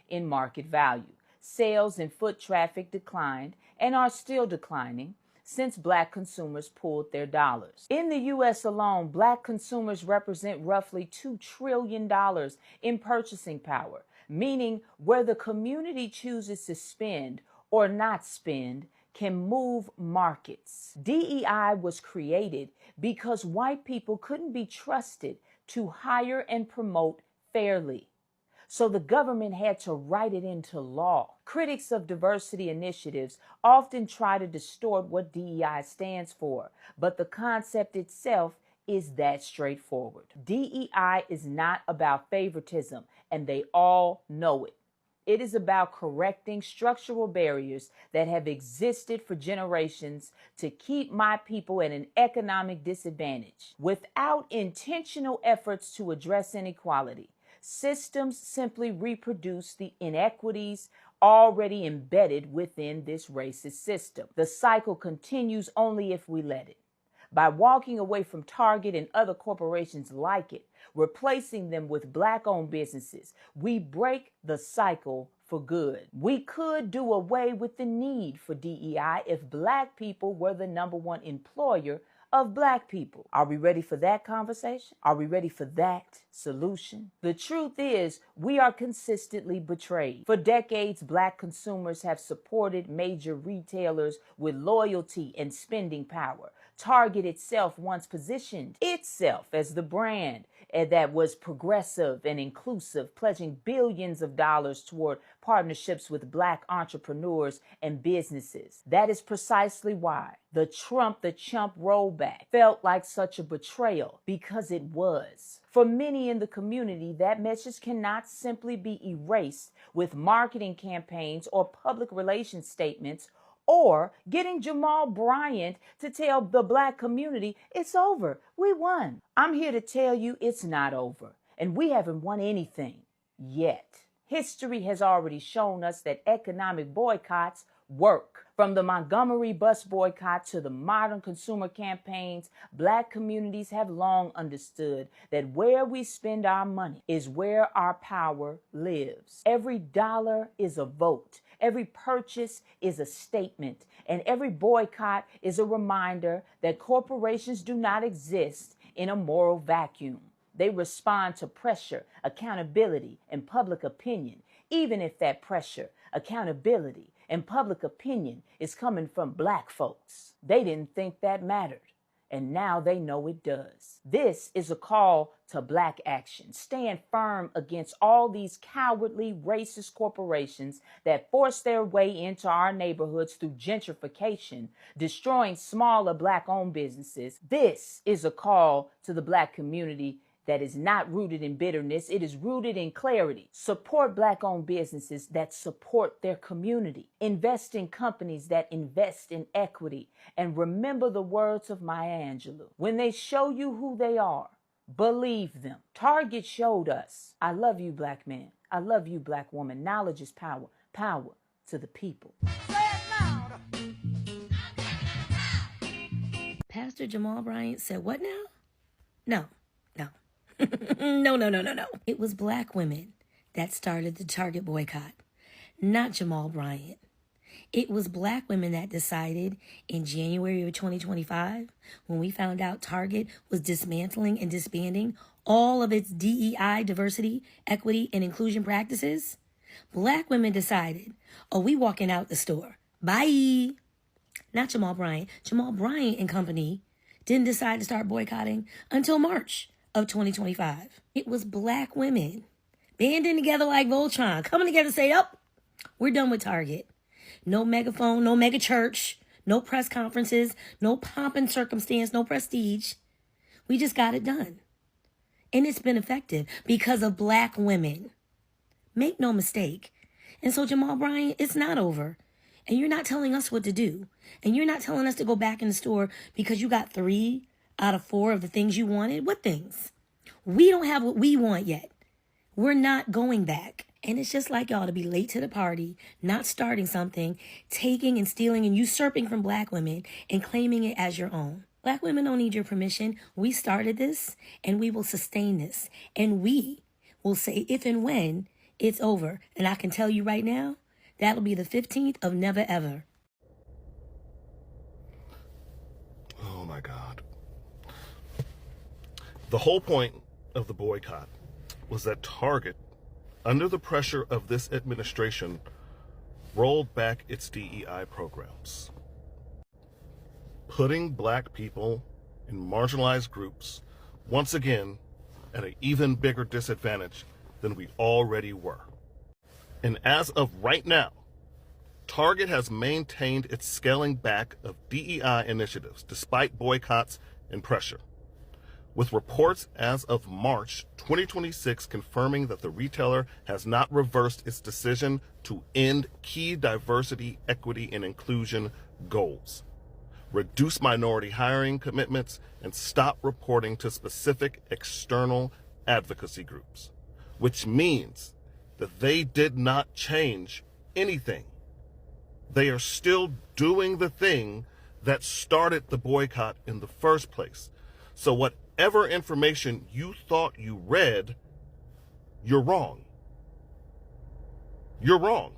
in market value. Sales and foot traffic declined and are still declining since Black consumers pulled their dollars. In the U.S. alone, Black consumers represent roughly $2 trillion in purchasing power, meaning where the community chooses to spend or not spend can move markets. DEI was created because white people couldn't be trusted to hire and promote fairly. So the government had to write it into law. Critics of diversity initiatives often try to distort what DEI stands for, but the concept itself is that straightforward. DEI is not about favoritism, and they all know it. It is about correcting structural barriers that have existed for generations to keep my people at an economic disadvantage. Without intentional efforts to address inequality, systems simply reproduce the inequities already embedded within this racist system. The cycle continues only if we let it. By walking away from Target and other corporations like it, replacing them with Black-owned businesses, we break the cycle for good. We could do away with the need for DEI if Black people were the #1 employer of Black people. Are we ready for that conversation? Are we ready for that solution? The truth is, we are consistently betrayed. For decades, Black consumers have supported major retailers with loyalty and spending power. Target itself once positioned itself as the brand that was progressive and inclusive, pledging billions of dollars toward partnerships with Black entrepreneurs and businesses. That is precisely why the Trump the Chump rollback felt like such a betrayal, because it was. For many in the community, that message cannot simply be erased with marketing campaigns or public relations statements or getting Jamal Bryant to tell the black community it's over. We won. I'm here to tell you it's not over, and we haven't won anything yet. History has already shown us that economic boycotts work. From the Montgomery bus boycott to the modern consumer campaigns, black communities have long understood that where we spend our money is where our power lives. Every dollar is a vote. Every purchase is a statement. And every boycott is a reminder that corporations do not exist in a moral vacuum. They respond to pressure, accountability, and public opinion, even if that pressure, accountability, and public opinion is coming from black folks. They didn't think that mattered, and now they know it does. This is a call to black action. Stand firm against all these cowardly, racist corporations that force their way into our neighborhoods through gentrification, destroying smaller black-owned businesses. This is a call to the black community that is not rooted in bitterness. It is rooted in clarity. Support black-owned businesses that support their community. Invest in companies that invest in equity. And remember the words of Maya Angelou. When they show you who they are, believe them. Target showed us. I love you, black man. I love you, black woman. Knowledge is power. Power to the people. Pastor Jamal Bryant said what now? No. No. It was black women that started the Target boycott, not Jamal Bryant. It was black women that decided in January of 2025, when we found out Target was dismantling and disbanding all of its DEI, diversity, equity, and inclusion practices. Black women decided, oh, we walking out the store. Bye. Not Jamal Bryant. Jamal Bryant and company didn't decide to start boycotting until March of 2025. It was black women banding together like Voltron, coming together to say, oh, we're done with Target. No megaphone, no mega church, no press conferences, no pomp and circumstance, no prestige. We just got it done. And it's been effective because of black women. Make no mistake. And so Jamal Bryant, it's not over. And you're not telling us what to do. And you're not telling us to go back in the store because you got 3 out of 4 of the things you wanted. What things? We don't have what we want yet. We're not going back. And it's just like y'all to be late to the party, not starting something, taking and stealing and usurping from black women and claiming it as your own. Black women don't need your permission. We started this and we will sustain this. And we will say if and when it's over. And I can tell you right now, that'll be the 15th of never ever. Oh my God. The whole point of the boycott was that Target, under the pressure of this administration, rolled back its DEI programs, putting black people in marginalized groups once again at an even bigger disadvantage than we already were. And as of right now, Target has maintained its scaling back of DEI initiatives despite boycotts and pressure, with reports as of March 2026 confirming that the retailer has not reversed its decision to end key diversity, equity, and inclusion goals, reduce minority hiring commitments, and stop reporting to specific external advocacy groups, which means that they did not change anything. They are still doing the thing that started the boycott in the first place. So whatever information you thought you read, you're wrong. You're wrong.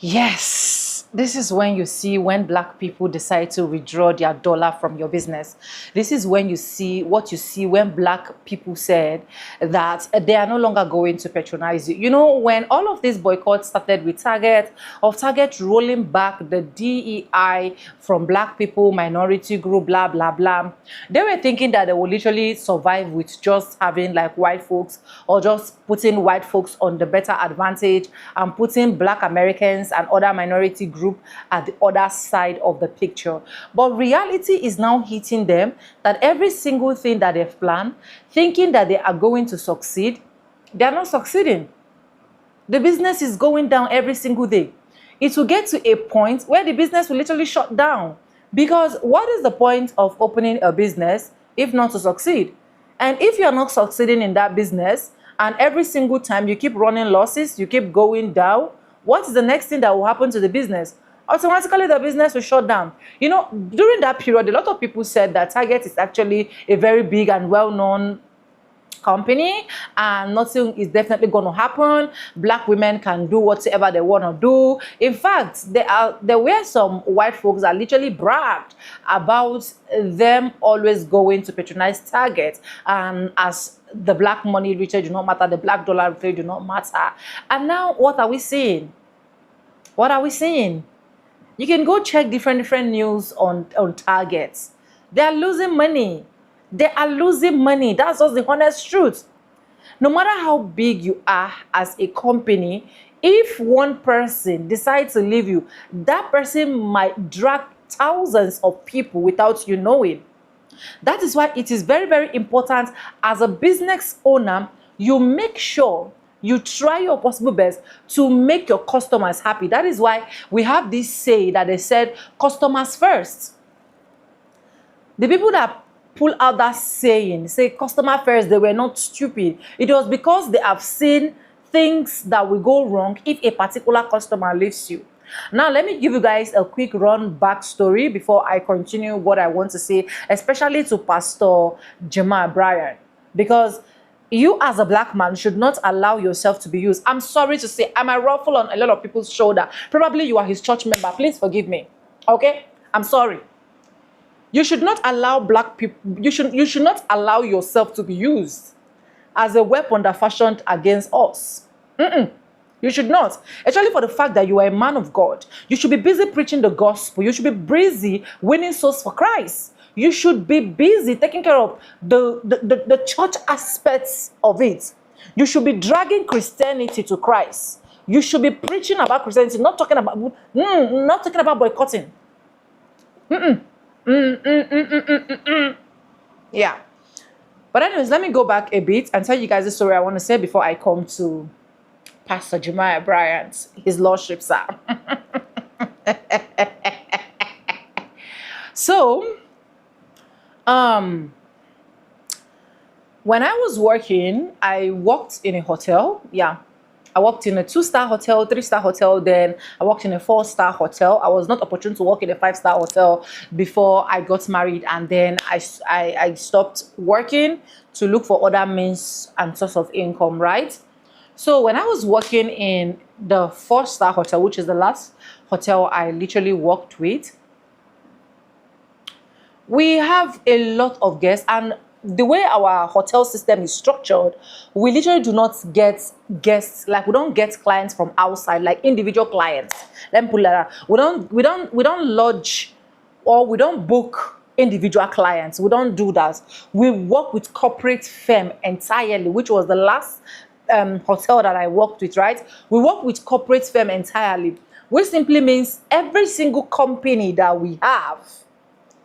Yes, this is when you see when black people decide to withdraw their dollar from your business. This is when you see what you see when black people said that they are no longer going to patronize you. You know, when all of this boycott started with Target rolling back the DEI from black people, minority group, blah, blah, blah, they were thinking that they would literally survive with just having like white folks or just putting white folks on the better advantage and putting black Americans and other minority group at the other side of the picture. But reality is now hitting them that every single thing that they've planned, thinking that they are going to succeed, they are not succeeding. The business is going down every single day. it will get to a point where the business will literally shut down. Because what is the point of opening a business if not to succeed? And if you're not succeeding in that business, and every single time you keep running losses, you keep going down, what is the next thing that will happen to the business? Automatically, the business will shut down. You know, during that period, a lot of people said that Target is actually a very big and well-known company, and nothing is definitely going to happen. Black women can do whatever they want to do. In fact, there were some white folks that literally bragged about them always going to patronize Target, and as the black money retail do not matter, the black dollar retail do not matter. And now what are we seeing? What are we seeing? You can go check different news on Target. They are losing money. They are losing money. That's just the honest truth. No matter how big you are as a company, if one person decides to leave you, that person might drag thousands of people without you knowing. That is why it is very, very important as a business owner, you make sure you try your possible best to make your customers happy. That is why we have this say that they said, customers first. The people that pull out that saying, say customer first, they were not stupid. It was because they have seen things that will go wrong if a particular customer leaves you. Now, let me give you guys a quick run backstory before I continue what I want to say, especially to Pastor Jamal Bryant, because you as a black man should not allow yourself to be used. I'm sorry to say, I'm a ruffle on a lot of people's shoulder. Probably you are his church member. Please forgive me. Okay? I'm sorry. You should not allow black people, you should not allow yourself to be used as a weapon that fashioned against us. You should not. Especially for the fact that you are a man of God. You should be busy preaching the gospel. You should be busy winning souls for Christ. You should be busy taking care of the church aspects of it. You should be dragging Christianity to Christ. You should be preaching about Christianity, not talking about boycotting. Yeah. But anyways, let me go back a bit and tell you guys the story I want to say before I come to Pastor Jeremiah Bryant, his lordship, sir. So, when I was working, I worked in a hotel. Yeah. I worked in a 2-star hotel, 3-star hotel, then I worked in a 4-star hotel. I was not opportune to work in a 5-star hotel before I got married, and then I stopped working to look for other means and source of income, right? So when I was working in the 4-star hotel, which is the last hotel I literally worked with, we have a lot of guests, and the way our hotel system is structured, we literally do not get guests, like we don't get clients from outside, like individual clients. Let me put that. We don't lodge, or we don't book individual clients. We don't do that. We work with corporate firm entirely, which was the last hotel that I worked with, right? We work with corporate firm entirely, which simply means every single company that we have,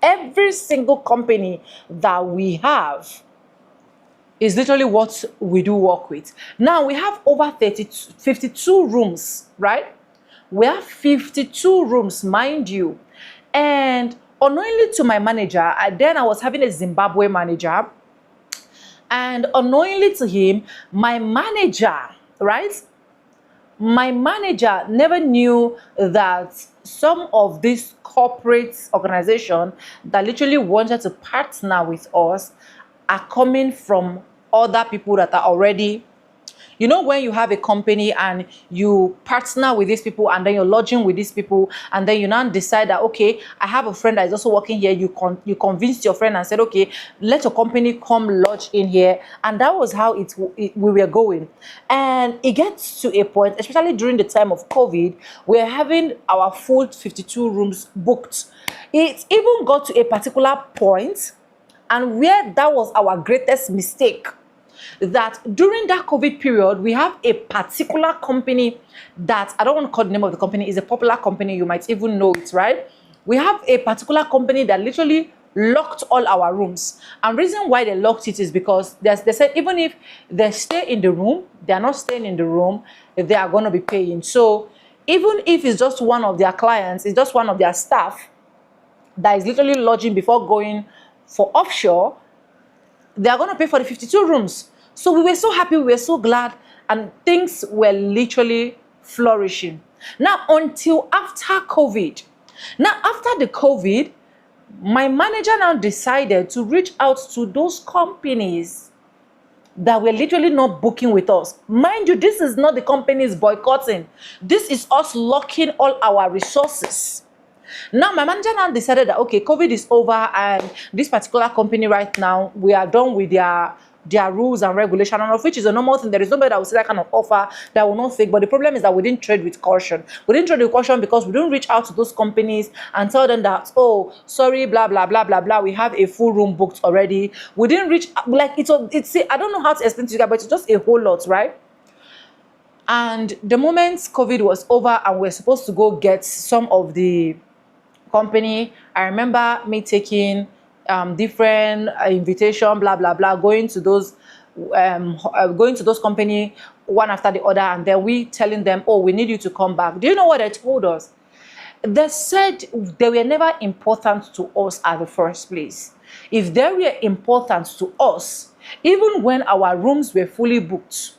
every single company that we have is literally what we do work with. Now, we have over 52 rooms, right? We have 52 rooms, mind you. And unknowingly to my manager, then I was having a Zimbabwe manager. And unknowingly to him, my manager, right? My manager never knew that some of these corporate organizations that literally wanted to partner with us are coming from other people that are already, you know, when you have a company and you partner with these people and then you're lodging with these people, and then you now decide that, okay, I have a friend that is also working here. You convinced your friend and said, okay, let your company come lodge in here. And that was how we were going. And it gets to a point, especially during the time of COVID, we're having our full 52 rooms booked. It even got to a particular point, and where that was our greatest mistake, that during that COVID period, we have a particular company that, I don't want to call the name of the company, is a popular company, you might even know it, right? We have a particular company that literally locked all our rooms. And reason why they locked it is because they said even if they stay in the room, they are not staying in the room, they are going to be paying. So even if it's just one of their clients, it's just one of their staff that is literally lodging before going for offshore, they are going to pay for the 52 rooms. So we were so happy, we were so glad, and things were literally flourishing. Now, until after COVID. Now, after the COVID, my manager now decided to reach out to those companies that were literally not booking with us. Mind you, this is not the companies boycotting. This is us locking all our resources. Now, my manager now decided that, okay, COVID is over, and this particular company right now, we are done with their rules and regulation, and of which is a normal thing. There is nobody that will say that kind of offer that will not fake. But the problem is that we didn't trade with caution. We didn't trade with caution because we don't reach out to those companies and tell them that, oh, sorry, blah, blah, blah, blah, blah. We have a full room booked already. We didn't reach, like, it's I don't know how to explain to you guys, but it's just a whole lot, right? And the moment COVID was over and we're supposed to go get some of the company, I remember me taking different invitation, blah blah blah, going to those company one after the other, and then we telling them, oh, we need you to come back. Do you know what they told us? They said they were never important to us at the first place. If they were important to us, even when our rooms were fully booked,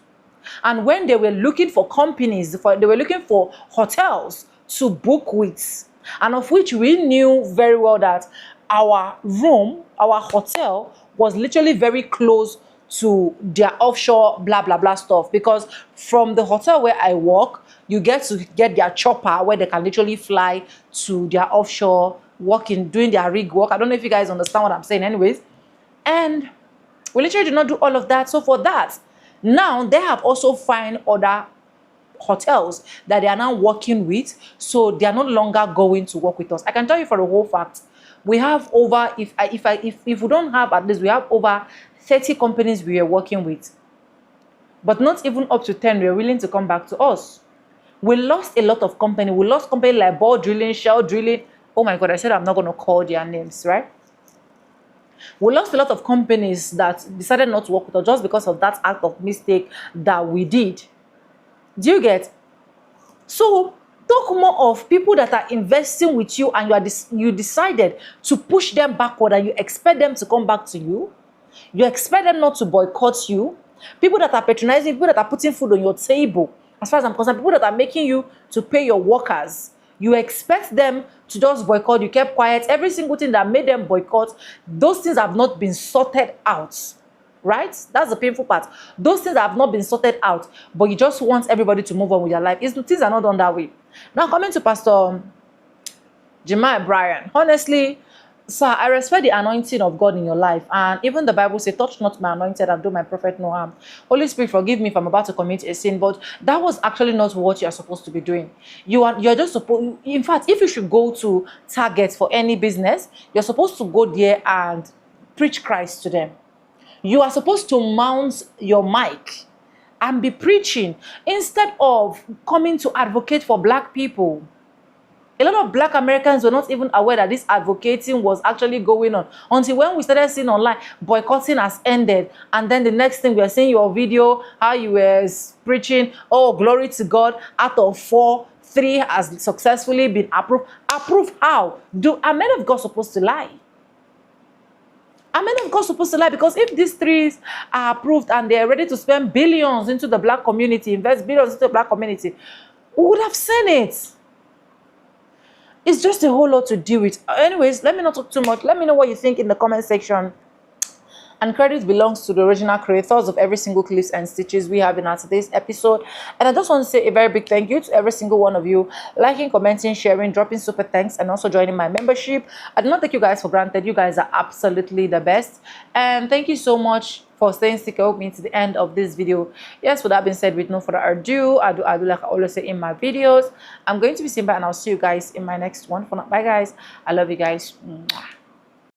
and when they were looking for companies, they were looking for hotels to book with, and of which we knew very well that our room, our hotel, was literally very close to their offshore blah blah blah stuff, because from the hotel where I work, you get to get their chopper where they can literally fly to their offshore, working, doing their rig work. I don't know if you guys understand what I'm saying anyways. And we literally did not do all of that. So for that, now they have also found other hotels that they are now working with, so they are no longer going to work with us. I can tell you for the whole fact, we have over, if we don't have, at least we have over 30 companies we are working with, but not even up to 10 we are willing to come back to us. We lost a lot of company. We lost company like Ball Drilling, Shell Drilling. Oh my God, I said I'm not going to call their names, right? We lost a lot of companies that decided not to work with us just because of that act of mistake that we did. Do you get? So talk more of people that are investing with you, and you decided to push them backward, and you expect them to come back to you. You expect them not to boycott you. People that are patronizing, people that are putting food on your table. As far as I'm concerned, people that are making you to pay your workers, you expect them to just boycott. You kept quiet. Every single thing that made them boycott, those things have not been sorted out. Right? That's the painful part. Those things have not been sorted out, but you just want everybody to move on with their life. Things are not done that way. Now, coming to Pastor Jeremiah Bryan, honestly, sir, I respect the anointing of God in your life, and even the Bible says, touch not my anointed and do my prophet no harm. Holy Spirit, forgive me if I'm about to commit a sin, but that was actually not what you are supposed to be doing. You're just supposed, in fact, if you should go to Target for any business, you're supposed to go there and preach Christ to them. You are supposed to mount your mic and be preaching instead of coming to advocate for black people. A lot of black Americans were not even aware that this advocating was actually going on until when we started seeing online boycotting has ended, and then the next thing we are seeing your video how you were preaching, oh glory to God, out of 4, 3 has successfully been approved. Approved how? Are men of God supposed to lie? Are men of God supposed to lie? Because if these 3 are approved and they are ready to spend billions into the black community, invest billions into the black community, we would have seen it. It's just a whole lot to deal with. Anyways, let me not talk too much. Let me know what you think in the comment section. And credit belongs to the original creators of every single clips and stitches we have in our today's episode. And I just want to say a very big thank you to every single one of you liking, commenting, sharing, dropping super thanks, and also joining my membership. I do not take you guys for granted. You guys are absolutely the best. And thank you so much for staying stick with me to the end of this video. Yes, with that being said, with no further ado, I do like I always say in my videos, I'm going to be Simba, and I'll see you guys in my next one. For now, bye guys. I love you guys. Mwah.